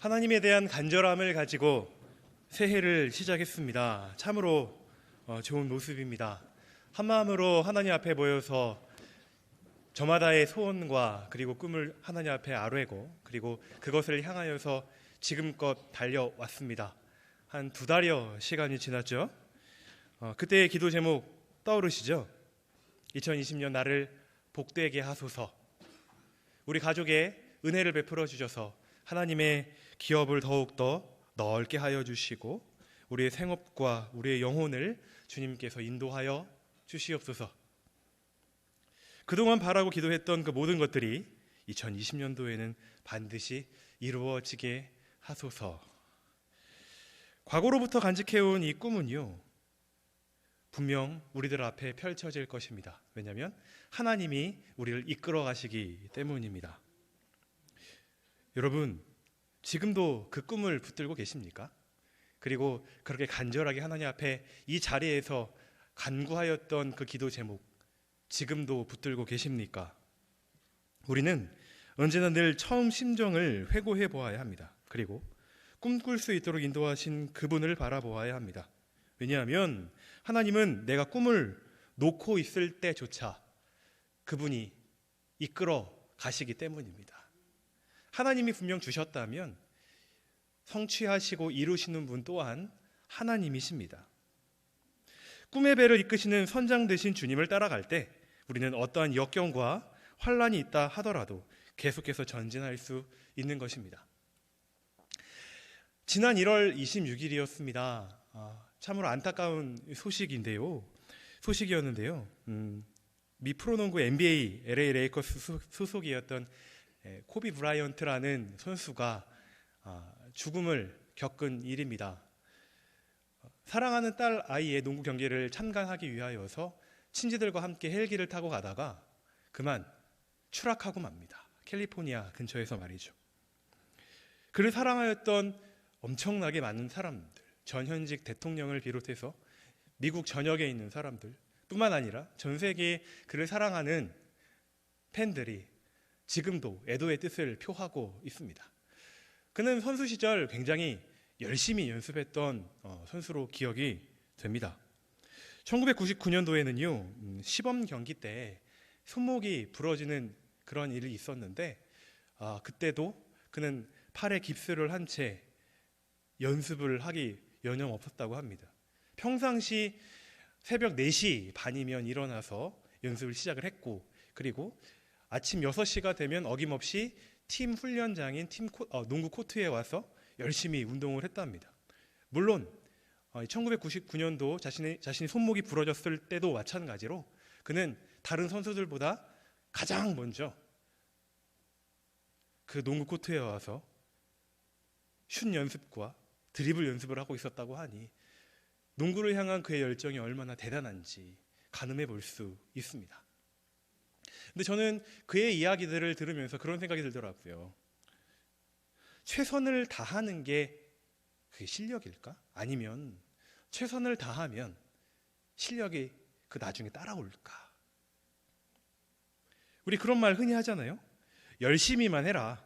하나님에 대한 간절함을 가지고 새해를 시작했습니다. 참으로 좋은 모습입니다. 한마음으로 하나님 앞에 모여서 저마다의 소원과 그리고 꿈을 하나님 앞에 아뢰고 그리고 그것을 향하여서 지금껏 달려왔습니다. 한 2달여 시간이 지났죠. 그때의 기도 제목 떠오르시죠? 2020년 나를 복되게 하소서. 우리 가족에 은혜를 베풀어 주셔서 하나님의 기업을 더욱더 넓게 하여 주시고 우리의 생업과 우리의 영혼을 주님께서 인도하여 주시옵소서. 그동안 바라고 기도했던 그 모든 것들이 2020년도에는 반드시 이루어지게 하소서. 과거로부터 간직해온 이 꿈은요, 분명 우리들 앞에 펼쳐질 것입니다. 왜냐하면 하나님이 우리를 이끌어 가시기 때문입니다. 여러분, 지금도 그 꿈을 붙들고 계십니까? 그리고 그렇게 간절하게 하나님 앞에 이 자리에서 간구하였던 그 기도 제목, 지금도 붙들고 계십니까? 우리는 언제나 늘 처음 심정을 회고해 보아야 합니다. 그리고 꿈꿀 수 있도록 인도하신 그분을 바라보아야 합니다. 왜냐하면 하나님은 내가 꿈을 놓고 있을 때조차 그분이 이끌어 가시기 때문입니다. 하나님이 분명 주셨다면 성취하시고 이루시는 분 또한 하나님이십니다. 꿈의 배를 이끄시는 선장 되신 주님을 따라갈 때 우리는 어떠한 역경과 환란이 있다 하더라도 계속해서 전진할 수 있는 것입니다. 지난 1월 26일이었습니다. 참으로 안타까운 소식이었는데요. 미 프로농구 NBA LA 레이커스 소속이었던 코비 브라이언트라는 선수가 죽음을 겪은 일입니다. 사랑하는 딸 아이의 농구 경기를 참관하기 위하여서 친지들과 함께 헬기를 타고 가다가 그만 추락하고 맙니다. 캘리포니아 근처에서 말이죠. 그를 사랑하였던 엄청나게 많은 사람들, 전현직 대통령을 비롯해서 미국 전역에 있는 사람들 뿐만 아니라 전 세계에 그를 사랑하는 팬들이 지금도 애도의 뜻을 표하고 있습니다. 그는 선수 시절 굉장히 열심히 연습했던 선수로 기억이 됩니다. 1999년도에는요, 시범 경기 때 손목이 부러지는 그런 일이 있었는데 그때도 그는 팔에 깁스를 한 채 연습을 하기 여념없었다고 합니다. 평상시 새벽 4시 반이면 일어나서 연습을 시작을 했고 그리고 아침 6시가 되면 어김없이 팀 훈련장인 농구 코트에 와서 열심히 운동을 했답니다. 물론 1999년도 자신이 손목이 부러졌을 때도 마찬가지로 그는 다른 선수들보다 가장 먼저 그 농구 코트에 와서 슛 연습과 드리블 연습을 하고 있었다고 하니 농구를 향한 그의 열정이 얼마나 대단한지 가늠해 볼 수 있습니다. 근데 저는 그의 이야기들을 들으면서 그런 생각이 들더라고요. 최선을 다하는 게 그게 실력일까? 아니면 최선을 다하면 실력이 그 나중에 따라올까? 우리 그런 말 흔히 하잖아요. 열심히만 해라.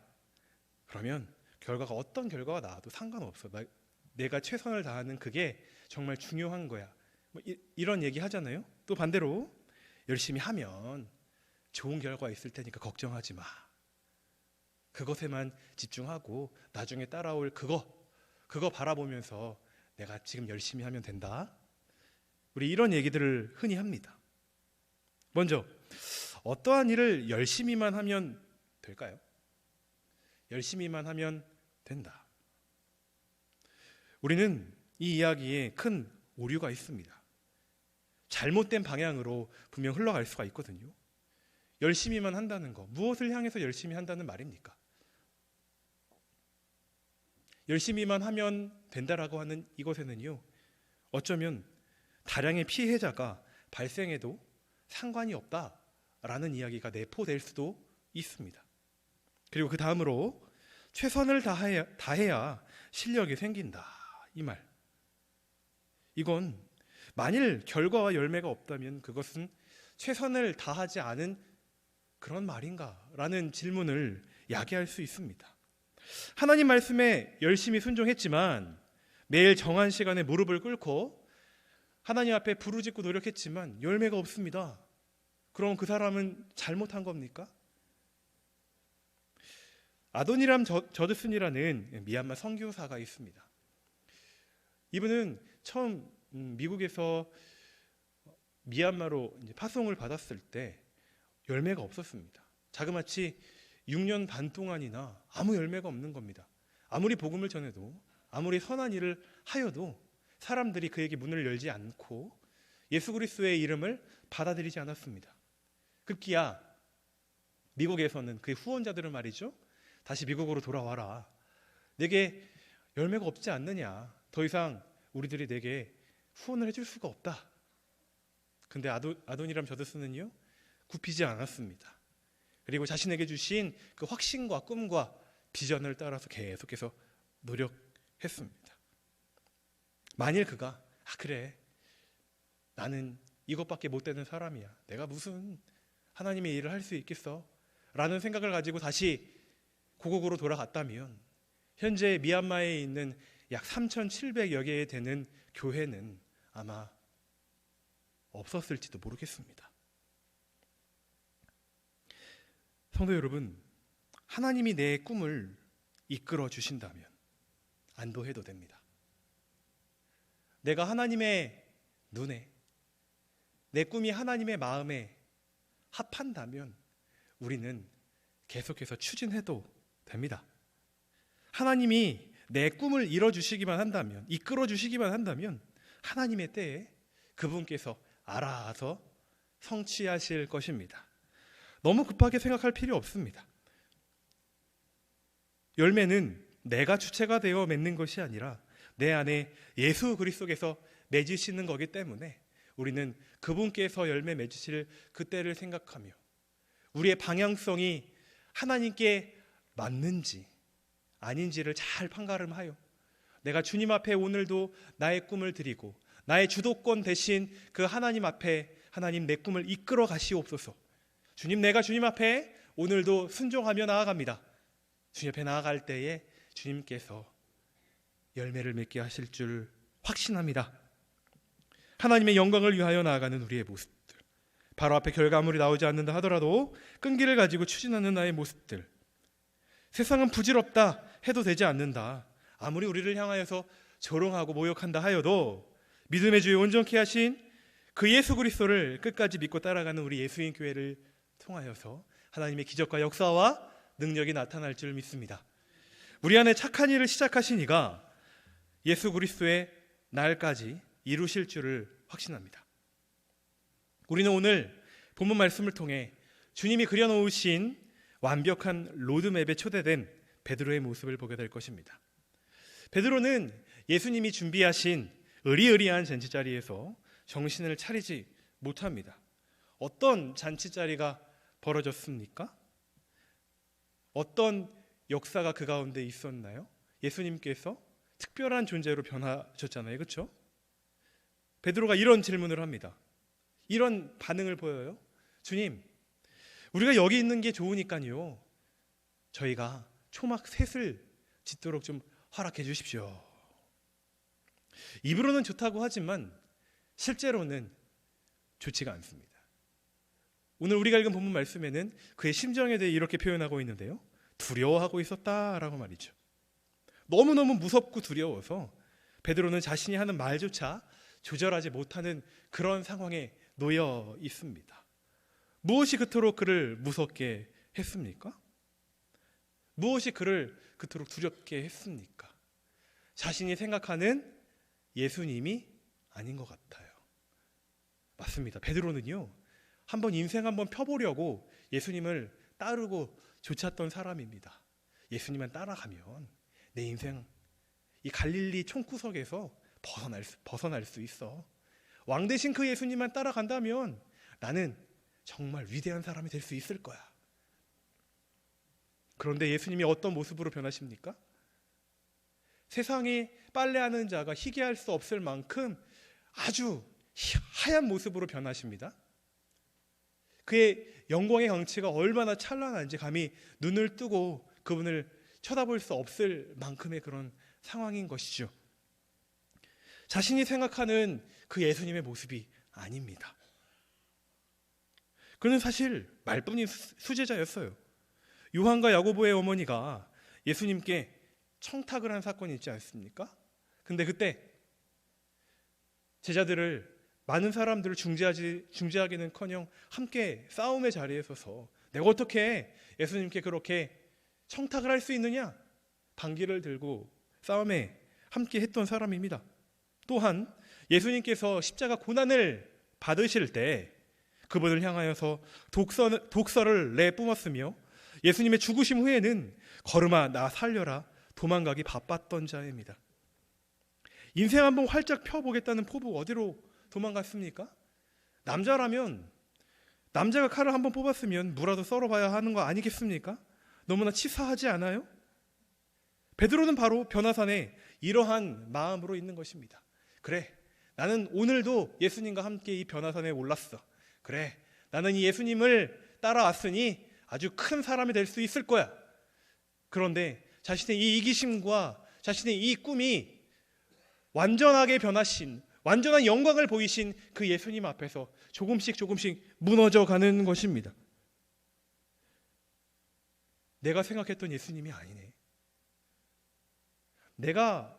그러면 결과가 어떤 결과가 나와도 상관없어. 내가 최선을 다하는 그게 정말 중요한 거야. 이런 얘기 하잖아요. 또 반대로 열심히 하면 좋은 결과 있을 테니까 걱정하지 마. 그것에만 집중하고 나중에 따라올 그거 바라보면서 내가 지금 열심히 하면 된다. 우리 이런 얘기들을 흔히 합니다. 먼저 어떠한 일을 열심히만 하면 될까요? 열심히만 하면 된다. 우리는 이 이야기에 큰 오류가 있습니다. 잘못된 방향으로 분명 흘러갈 수가 있거든요. 열심히만 한다는 거, 무엇을 향해서 열심히 한다는 말입니까? 열심히만 하면 된다라고 하는 이것에는요, 어쩌면 다량의 피해자가 발생해도 상관이 없다라는 이야기가 내포될 수도 있습니다. 그리고 그 다음으로 최선을 다해야 실력이 생긴다, 이 말. 이건 만일 결과와 열매가 없다면 그것은 최선을 다하지 않은 그런 말인가? 라는 질문을 야기할 수 있습니다. 하나님 말씀에 열심히 순종했지만 매일 정한 시간에 무릎을 꿇고 하나님 앞에 부르짖고 노력했지만 열매가 없습니다. 그럼 그 사람은 잘못한 겁니까? 아도니람 저드슨이라는 미얀마 선교사가 있습니다. 이분은 처음 미국에서 미얀마로 파송을 받았을 때 열매가 없었습니다. 자그마치 6년 반 동안이나 아무 열매가 없는 겁니다. 아무리 복음을 전해도, 아무리 선한 일을 하여도 사람들이 그에게 문을 열지 않고 예수 그리스도의 이름을 받아들이지 않았습니다. 급기야 미국에서는 그의 후원자들은 말이죠, 다시 미국으로 돌아와라, 내게 열매가 없지 않느냐, 더 이상 우리들이 내게 후원을 해줄 수가 없다. 근데 아도니람 저드슨은요, 굽히지 않았습니다. 그리고 자신에게 주신 그 확신과 꿈과 비전을 따라서 계속해서 노력했습니다. 만일 그가 그래, 나는 이것밖에 못 되는 사람이야, 내가 무슨 하나님의 일을 할 수 있겠어 라는 생각을 가지고 다시 고국으로 돌아갔다면 현재 미얀마에 있는 약 3,700여 개 되는 교회는 아마 없었을지도 모르겠습니다. 성도 여러분, 하나님이 내 꿈을 이끌어 주신다면 안도해도 됩니다. 내가 하나님의 눈에, 내 꿈이 하나님의 마음에 합한다면 우리는 계속해서 추진해도 됩니다. 하나님이 내 꿈을 이뤄주시기만 한다면, 이끌어주시기만 한다면 하나님의 때에 그분께서 알아서 성취하실 것입니다. 너무 급하게 생각할 필요 없습니다. 열매는 내가 주체가 되어 맺는 것이 아니라 내 안에 예수 그리스도께서 맺으시는 거기 때문에 우리는 그분께서 열매 맺으실 그때를 생각하며 우리의 방향성이 하나님께 맞는지 아닌지를 잘 판가름하여 내가 주님 앞에 오늘도 나의 꿈을 드리고 나의 주도권 대신 그 하나님 앞에, 하나님 내 꿈을 이끌어 가시옵소서. 주님, 내가 주님 앞에 오늘도 순종하며 나아갑니다. 주님 앞에 나아갈 때에 주님께서 열매를 맺게 하실 줄 확신합니다. 하나님의 영광을 위하여 나아가는 우리의 모습들, 바로 앞에 결과물이 나오지 않는다 하더라도 끈기를 가지고 추진하는 나의 모습들, 세상은 부질없다 해도 되지 않는다, 아무리 우리를 향하여서 조롱하고 모욕한다 하여도 믿음의 주에 온전케 하신 그 예수 그리스도를 끝까지 믿고 따라가는 우리 예수인 교회를 통하여서 하나님의 기적과 역사와 능력이 나타날 줄 믿습니다. 우리 안에 착한 일을 시작하신 이가 예수 그리스도의 날까지 이루실 줄을 확신합니다. 우리는 오늘 본문 말씀을 통해 주님이 그려놓으신 완벽한 로드맵에 초대된 베드로의 모습을 보게 될 것입니다. 베드로는 예수님이 준비하신 으리으리한 잔치자리에서 정신을 차리지 못합니다. 어떤 잔치자리가 벌어졌습니까? 어떤 역사가 그 가운데 있었나요? 예수님께서 특별한 존재로 변하셨잖아요, 그렇죠? 베드로가 이런 질문을 합니다. 이런 반응을 보여요. 주님, 우리가 여기 있는 게 좋으니까요, 저희가 초막 셋을 짓도록 좀 허락해 주십시오. 입으로는 좋다고 하지만 실제로는 좋지가 않습니다. 오늘 우리가 읽은 본문 말씀에는 그의 심정에 대해 이렇게 표현하고 있는데요, 두려워하고 있었다라고 말이죠. 너무너무 무섭고 두려워서 베드로는 자신이 하는 말조차 조절하지 못하는 그런 상황에 놓여 있습니다. 무엇이 그토록 그를 무섭게 했습니까? 무엇이 그를 그토록 두렵게 했습니까? 자신이 생각하는 예수님이 아닌 것 같아요. 맞습니다. 베드로는요, 한번 인생 한번 펴보려고 예수님을 따르고 좇았던 사람입니다. 예수님만 따라가면 내 인생 이 갈릴리 총구석에서 벗어날 수 있어. 왕 대신 그 예수님만 따라간다면 나는 정말 위대한 사람이 될 수 있을 거야. 그런데 예수님이 어떤 모습으로 변하십니까? 세상에 빨래하는 자가 희귀할 수 없을 만큼 아주 하얀 모습으로 변하십니다. 그의 영광의 광채가 얼마나 찬란한지 감히 눈을 뜨고 그분을 쳐다볼 수 없을 만큼의 그런 상황인 것이죠. 자신이 생각하는 그 예수님의 모습이 아닙니다. 그는 사실 말뿐인 수제자였어요. 요한과 야고보의 어머니가 예수님께 청탁을 한 사건이 있지 않습니까? 근데 그때 제자들을, 많은 사람들을 중재하기는커녕 함께 싸움의 자리에 서서 내가 어떻게 예수님께 그렇게 청탁을 할 수 있느냐? 반기를 들고 싸움에 함께 했던 사람입니다. 또한 예수님께서 십자가 고난을 받으실 때 그분을 향하여서 독서를 내뿜었으며 예수님의 죽으심 후에는 걸음아 나 살려라 도망가기 바빴던 자입니다. 인생 한번 활짝 펴보겠다는 포부 어디로 도망갔습니까? 남자라면 남자가 칼을 한번 뽑았으면 무라도 썰어봐야 하는 거 아니겠습니까? 너무나 치사하지 않아요? 베드로는 바로 변화산에 이러한 마음으로 있는 것입니다. 그래, 나는 오늘도 예수님과 함께 이 변화산에 올랐어. 그래, 나는 이 예수님을 따라왔으니 아주 큰 사람이 될 수 있을 거야. 그런데 자신의 이 이기심과 자신의 이 꿈이 완전하게 변하신, 완전한 영광을 보이신 그 예수님 앞에서 조금씩 무너져 가는 것입니다. 내가 생각했던 예수님이 아니네. 내가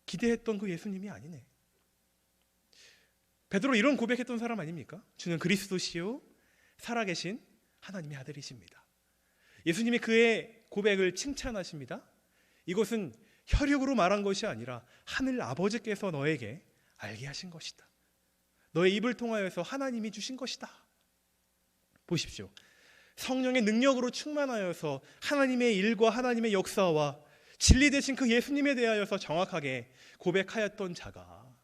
기대했던 그 예수님이 아니네. 베드로 이런 고백했던 사람 아닙니까? 주는 그리스도시요 살아계신 하나님의 아들이십니다. 예수님이 그의 고백을 칭찬하십니다. 이것은 혈육으로 말한 것이 아니라 하늘 아버지께서 너에게 알게 하신 것이다. 너의 입을 통하여서 하나님이 주신 것이다. 보십시오. 성령의 능력으로 충만하여서 하나님의 일과 하나님의 역사와 진리 되신 그 예수님에 대하여서 정확하게 고백하였던 자가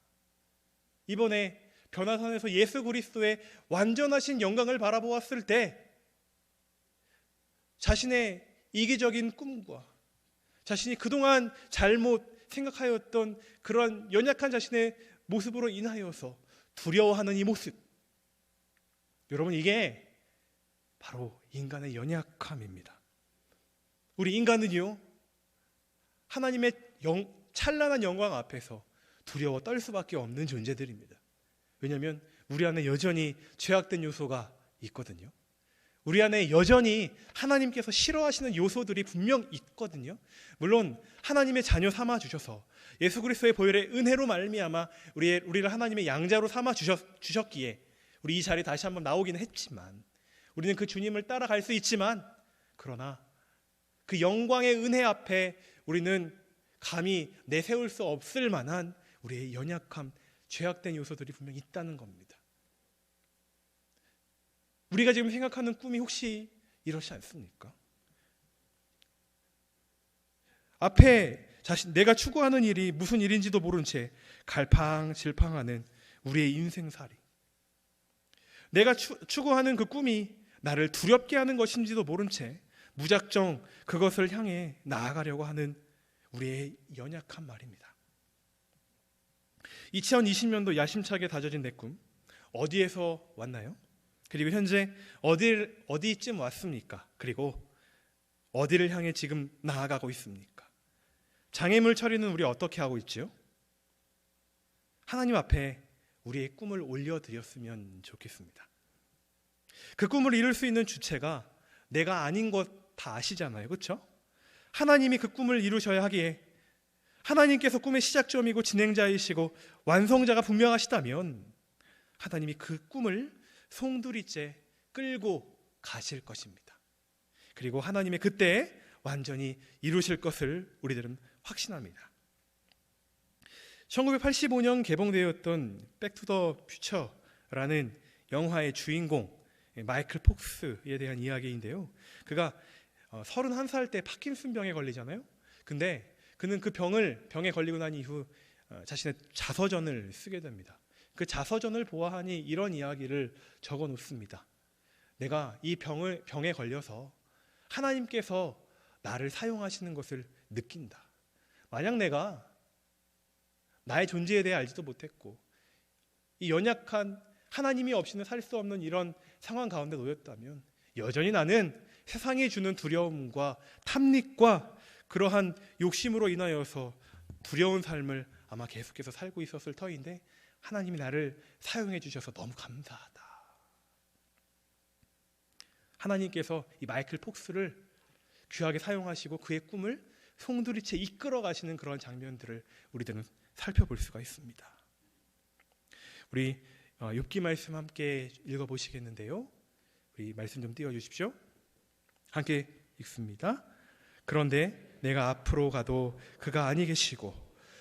이번에 변화산에서 예수 그리스도의 완전하신 영광을 바라보았을 때 자신의 이기적인 꿈과 자신이 그동안 잘못 생각하였던 그런 연약한 자신의 모습으로 인하여서 두려워하는 이 모습, 여러분, 이게 바로 인간의 연약함입니다. 우리 인간은요, 하나님의 찬란한 영광 앞에서 두려워 떨 수밖에 없는 존재들입니다. 왜냐하면 우리 안에 여전히 죄악된 요소가 있거든요. 우리 안에 여전히 하나님께서 싫어하시는 요소들이 분명 있거든요. 물론 하나님의 자녀 삼아 주셔서 예수 그리스도의 보혈의 은혜로 말미암아 우리를 하나님의 양자로 삼아 주셨기에 우리 이 자리에 다시 한번 나오기는 했지만, 우리는 그 주님을 따라갈 수 있지만, 그러나 그 영광의 은혜 앞에 우리는 감히 내세울 수 없을 만한 우리의 연약함, 죄악된 요소들이 분명히 있다는 겁니다. 우리가 지금 생각하는 꿈이 혹시 이렇지 않습니까? 앞에 내가 추구하는 일이 무슨 일인지도 모른 채 갈팡질팡하는 우리의 인생살이, 내가 추구하는 그 꿈이 나를 두렵게 하는 것인지도 모른 채 무작정 그것을 향해 나아가려고 하는 우리의 연약한 말입니다. 2020년도 야심차게 다져진 내 꿈, 어디에서 왔나요? 그리고 현재 어디쯤 왔습니까? 그리고 어디를 향해 지금 나아가고 있습니까? 장애물 처리는 우리 어떻게 하고 있지요? 하나님 앞에 우리의 꿈을 올려드렸으면 좋겠습니다. 그 꿈을 이룰 수 있는 주체가 내가 아닌 것 다 아시잖아요, 그렇죠? 하나님이 그 꿈을 이루셔야 하기에 하나님께서 꿈의 시작점이고 진행자이시고 완성자가 분명하시다면 하나님이 그 꿈을 송두리째 끌고 가실 것입니다. 그리고 하나님의 그때에 완전히 이루실 것을 우리들은 확신합니다. 1985년 개봉되었던 백투더 퓨처라는 영화의 주인공 마이클 폭스에 대한 이야기인데요, 그가 31살 때 파킨슨병에 걸리잖아요. 근데 그는 그 병에 걸리고 난 이후 자신의 자서전을 쓰게 됩니다. 그 자서전을 보아하니 이런 이야기를 적어 놓습니다. 내가 이 병에 걸려서 하나님께서 나를 사용하시는 것을 느낀다. 만약 내가 나의 존재에 대해 알지도 못했고 이 연약한 하나님이 없이는 살 수 없는 이런 상황 가운데 놓였다면 여전히 나는 세상이 주는 두려움과 탐닉과 그러한 욕심으로 인하여서 두려운 삶을 아마 계속해서 살고 있었을 터인데 하나님이 나를 사용해 주셔서 너무 감사하다. 하나님께서 이 마이클 폭스를 귀하게 사용하시고 그의 꿈을 송두리째 이끌어 가시는 그런 장면들을 우리들은 살펴볼 수가 있습니다. 우리 욥기 말씀 함께 읽어보시겠는데요. 우리 말씀 좀 띄워주십시오. 함께 읽습니다. 그런데 내가 앞으로 가도 그가 아니 계시고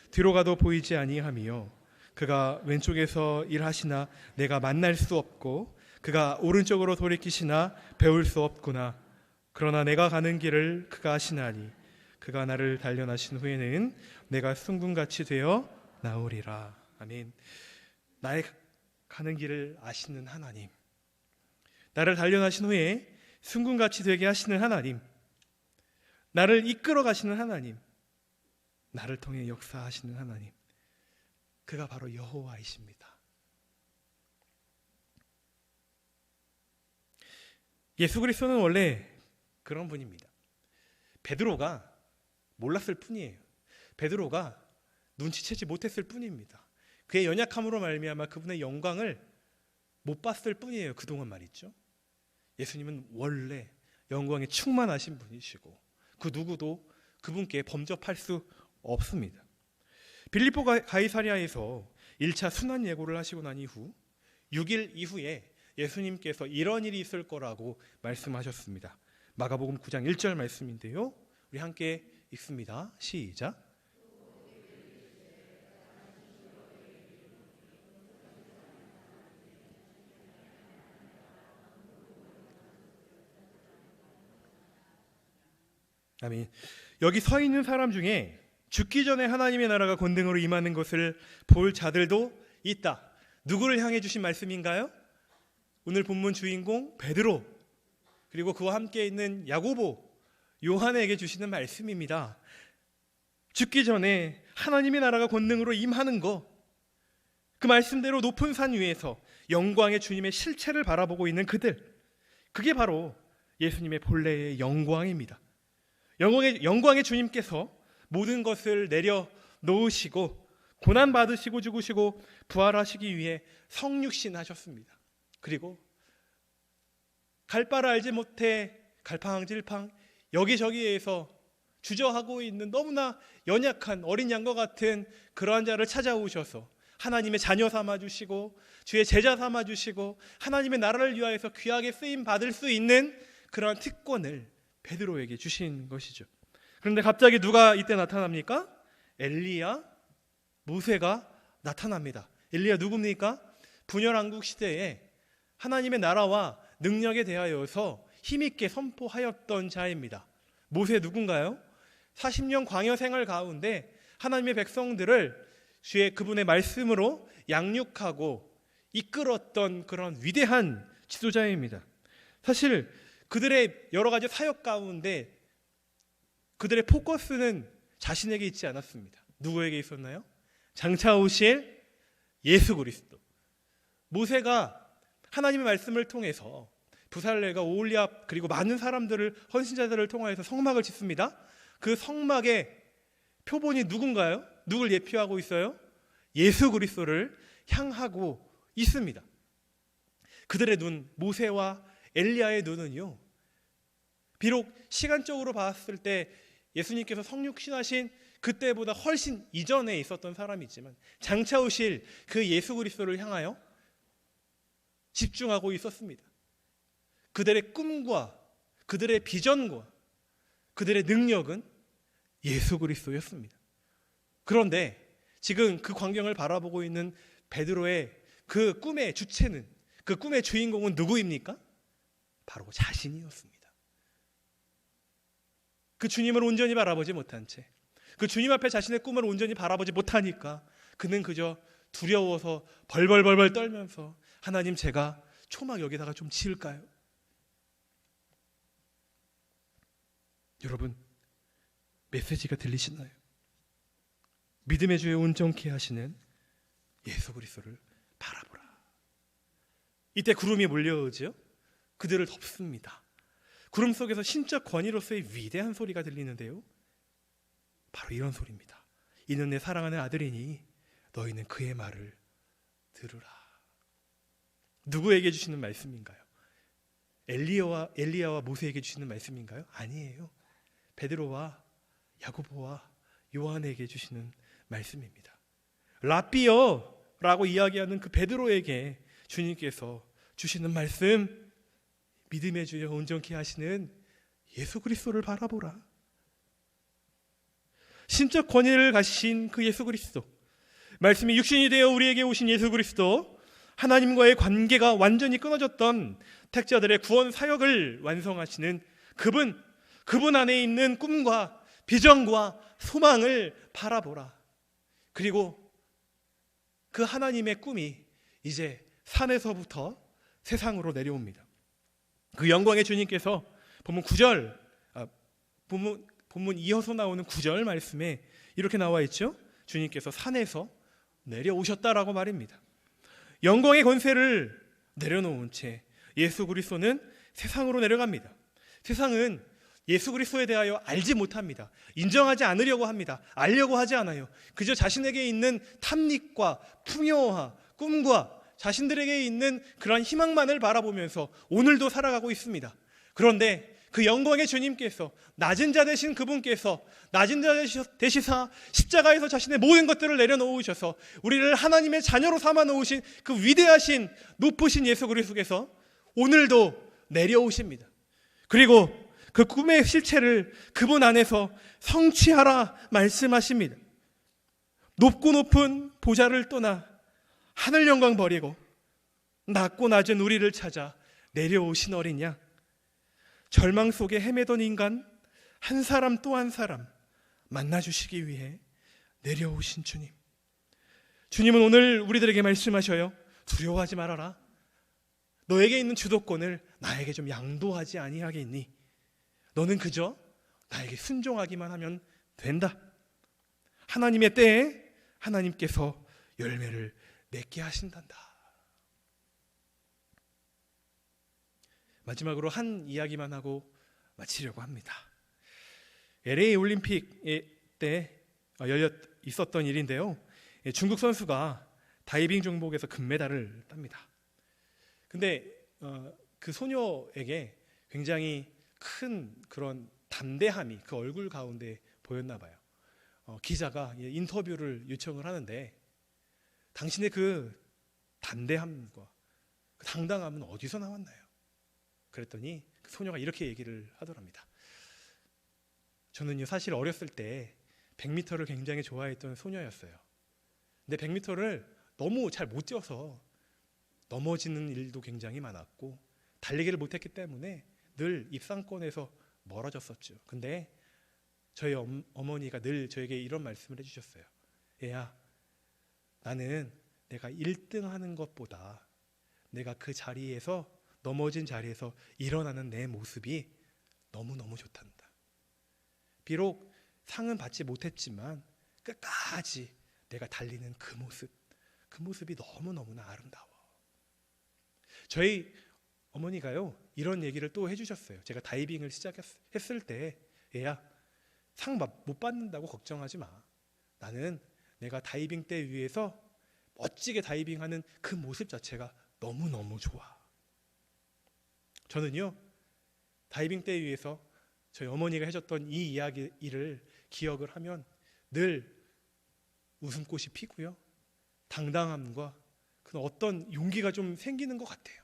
뒤로 가도 보이지 아니하며 그가 왼쪽에서 일하시나 내가 만날 수 없고 그가 오른쪽으로 돌이키시나 배울 수 없구나. 그러나 내가 가는 길을 그가 아시나니 그가 나를 단련하신 후에는 내가 순금같이 되어 나오리라. 아멘. 나의 가는 길을 아시는 하나님, 나를 단련하신 후에 순금같이 되게 하시는 하나님, 나를 이끌어 가시는 하나님, 나를 통해 역사하시는 하나님, 그가 바로 여호와이십니다. 예수 그리스도는 원래 그런 분입니다. 베드로가 몰랐을 뿐이에요. 베드로가 눈치채지 못했을 뿐입니다. 그의 연약함으로 말미암아 그분의 영광을 못 봤을 뿐이에요. 그동안 말이죠. 예수님은 원래 영광에 충만하신 분이시고 그 누구도 그분께 범접할 수 없습니다. 빌립보 가이사랴에서 1차 순환 예고를 하시고 난 이후 6일 이후에 예수님께서 이런 일이 있을 거라고 말씀하셨습니다. 마가복음 9장 1절 말씀인데요. 우리 함께 읽습니다. 시작. 아멘. 여기 서 있는 사람 중에 죽기 전에 하나님의 나라가 권능으로 임하는 것을 볼 자들도 있다. 누구를 향해 주신 말씀인가요? 오늘 본문 주인공 베드로, 그리고 그와 함께 있는 야고보, 요한에게 주시는 말씀입니다. 죽기 전에 하나님의 나라가 권능으로 임하는 것, 그 말씀대로 높은 산 위에서 영광의 주님의 실체를 바라보고 있는 그들, 그게 바로 예수님의 본래의 영광입니다. 영광의 주님께서 모든 것을 내려놓으시고 고난 받으시고 죽으시고 부활하시기 위해 성육신 하셨습니다. 그리고 갈 바를 알지 못해 갈팡질팡 여기저기에서 주저하고 있는 너무나 연약한 어린 양과 같은 그러한 자를 찾아오셔서 하나님의 자녀 삼아주시고 주의 제자 삼아주시고 하나님의 나라를 위하여서 귀하게 쓰임 받을 수 있는 그러한 특권을 베드로에게 주신 것이죠. 그런데 갑자기 누가 이때 나타납니까? 엘리야, 모세가 나타납니다. 엘리야 누굽니까? 분열왕국 시대에 하나님의 나라와 능력에 대하여서 힘있게 선포하였던 자입니다. 모세 누군가요? 40년 광야 생활 가운데 하나님의 백성들을 주의 그분의 말씀으로 양육하고 이끌었던 그런 위대한 지도자입니다. 사실 그들의 여러 가지 사역 가운데 그들의 포커스는 자신에게 있지 않았습니다. 누구에게 있었나요? 장차 오실 예수 그리스도. 모세가 하나님의 말씀을 통해서 부살렐과 오홀리압 그리고 많은 사람들을, 헌신자들을 통하여서 성막을 짓습니다. 그 성막의 표본이 누군가요? 누굴 예표하고 있어요? 예수 그리스도를 향하고 있습니다. 그들의 눈, 모세와 엘리야의 눈은요, 비록 시간적으로 봤을 때 예수님께서 성육신하신 그때보다 훨씬 이전에 있었던 사람이지만 장차 오실 그 예수 그리스도를 향하여 집중하고 있었습니다. 그들의 꿈과 그들의 비전과 그들의 능력은 예수 그리스도였습니다. 그런데 지금 그 광경을 바라보고 있는 베드로의 그 꿈의 주체는, 그 꿈의 주인공은 누구입니까? 바로 자신이었습니다. 그 주님을 온전히 바라보지 못한 채, 그 주님 앞에 자신의 꿈을 온전히 바라보지 못하니까 그는 그저 두려워서 벌벌벌벌 떨면서 하나님, 제가 초막 여기다가 좀 지을까요? 여러분, 메시지가 들리시나요? 믿음의 주에 온전케 하시는 예수 그리스도를 바라보라. 이때 구름이 몰려오죠. 그들을 덮습니다. 구름 속에서 신적 권위로서의 위대한 소리가 들리는데요, 바로 이런 소리입니다. 이는 내 사랑하는 아들이니 너희는 그의 말을 들으라. 누구에게 주시는 말씀인가요? 엘리야와 모세에게 주시는 말씀인가요? 아니에요. 베드로와 야고보와 요한에게 주시는 말씀입니다. 라삐어라고 이야기하는 그 베드로에게 주님께서 주시는 말씀, 믿음의 주여 온전케 하시는 예수 그리스도를 바라보라. 신적 권위를 가지신 그 예수 그리스도, 말씀이 육신이 되어 우리에게 오신 예수 그리스도, 하나님과의 관계가 완전히 끊어졌던 택자들의 구원 사역을 완성하시는 그분 안에 있는 꿈과 비전과 소망을 바라보라. 그리고 그 하나님의 꿈이 이제 산에서부터 세상으로 내려옵니다. 그 영광의 주님께서 본문 이어서 나오는 9절 말씀에 이렇게 나와 있죠. 주님께서 산에서 내려오셨다라고 말입니다. 영광의 권세를 내려놓은 채 예수 그리스도는 세상으로 내려갑니다. 세상은 예수 그리스도에 대하여 알지 못합니다. 인정하지 않으려고 합니다. 알려고 하지 않아요. 그저 자신에게 있는 탐닉과 풍요와 꿈과 자신들에게 있는 그런 희망만을 바라보면서 오늘도 살아가고 있습니다. 그런데 그 영광의 주님께서, 낮은 자 되신 그분께서 낮은 자 되시사 십자가에서 자신의 모든 것들을 내려놓으셔서 우리를 하나님의 자녀로 삼아 놓으신 그 위대하신 높으신 예수 그리스도께서 오늘도 내려오십니다. 그리고 그 꿈의 실체를 그분 안에서 성취하라 말씀하십니다. 높고 높은 보좌를 떠나 하늘 영광 버리고 낮고 낮은 우리를 찾아 내려오신 어린 양, 절망 속에 헤매던 인간 한 사람 또 한 사람 만나주시기 위해 내려오신 주님. 주님은 오늘 우리들에게 말씀하셔요. 두려워하지 말아라. 너에게 있는 주도권을 나에게 좀 양도하지 아니하겠니? 너는 그저 나에게 순종하기만 하면 된다. 하나님의 때에 하나님께서 열매를 맺게 하신단다. 마지막으로 한 이야기만 하고 마치려고 합니다. LA 올림픽 때 있었던 일인데요. 중국 선수가 다이빙 종목에서 금메달을 땁니다. 근데 그 소녀에게 굉장히 큰 그런 담대함이 그 얼굴 가운데 보였나 봐요. 기자가 인터뷰를 요청을 하는데 당신의 그 담대함과 그 당당함은 어디서 나왔나요? 그랬더니 그 소녀가 이렇게 얘기를 하더랍니다. 저는요 사실 어렸을 때 100m를 굉장히 좋아했던 소녀였어요. 근데 100m를 너무 잘 못 뛰어서 넘어지는 일도 굉장히 많았고 달리기를 못했기 때문에 늘 입상권에서 멀어졌었죠. 근데 저희 어머니가 늘 저에게 이런 말씀을 해주셨어요. 얘야, 나는 내가 1등 하는 것보다 내가 그 자리에서 넘어진 자리에서 일어나는 내 모습이 너무너무 좋단다. 비록 상은 받지 못했지만 끝까지 내가 달리는 그 모습이 너무너무나 아름다워. 저희 어머니가요 이런 얘기를 또 해주셨어요. 제가 다이빙을 시작했을 때 얘야, 상 못 받는다고 걱정하지 마. 나는 내가 다이빙 대 위에서 멋지게 다이빙하는 그 모습 자체가 너무너무 좋아. 저는요 다이빙 대 위에서 저희 어머니가 해줬던 이 이야기를 기억을 하면 늘 웃음꽃이 피고요 당당함과 그 어떤 용기가 좀 생기는 것 같아요.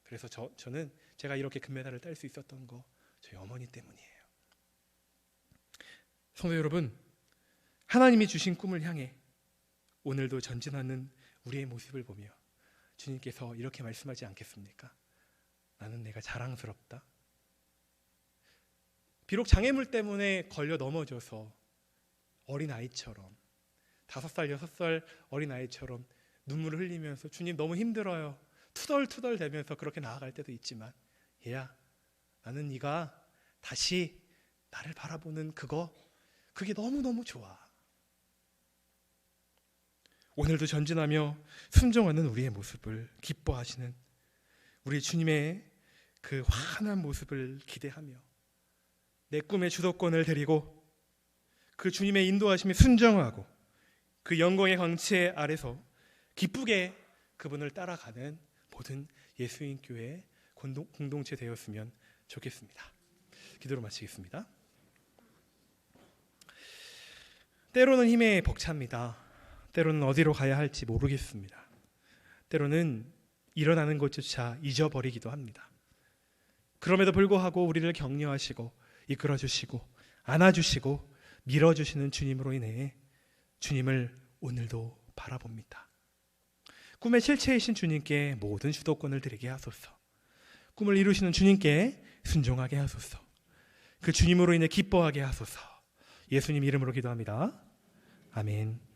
그래서 저는 제가 이렇게 금메달을 딸 수 있었던 거 저희 어머니 때문이에요. 성도 여러분, 하나님이 주신 꿈을 향해 오늘도 전진하는 우리의 모습을 보며 주님께서 이렇게 말씀하지 않겠습니까? 나는 내가 자랑스럽다. 비록 장애물 때문에 걸려 넘어져서 어린아이처럼 5살, 6살 어린아이처럼 눈물을 흘리면서 주님 너무 힘들어요. 투덜투덜 대면서 그렇게 나아갈 때도 있지만 얘야, 나는 네가 다시 나를 바라보는 그게 너무너무 좋아. 오늘도 전진하며 순종하는 우리의 모습을 기뻐하시는 우리 주님의 그 환한 모습을 기대하며 내 꿈의 주도권을 데리고 그 주님의 인도하심에 순종하고 그 영광의 광채 아래서 기쁘게 그분을 따라가는 모든 예수인 교회 공동체 되었으면 좋겠습니다. 기도로 마치겠습니다. 때로는 힘에 벅찹니다. 때로는 어디로 가야 할지 모르겠습니다. 때로는 일어나는 것조차 잊어버리기도 합니다. 그럼에도 불구하고 우리를 격려하시고 이끌어주시고 안아주시고 밀어주시는 주님으로 인해 주님을 오늘도 바라봅니다. 꿈의 실체이신 주님께 모든 주도권을 드리게 하소서. 꿈을 이루시는 주님께 순종하게 하소서. 그 주님으로 인해 기뻐하게 하소서. 예수님 이름으로 기도합니다. 아멘.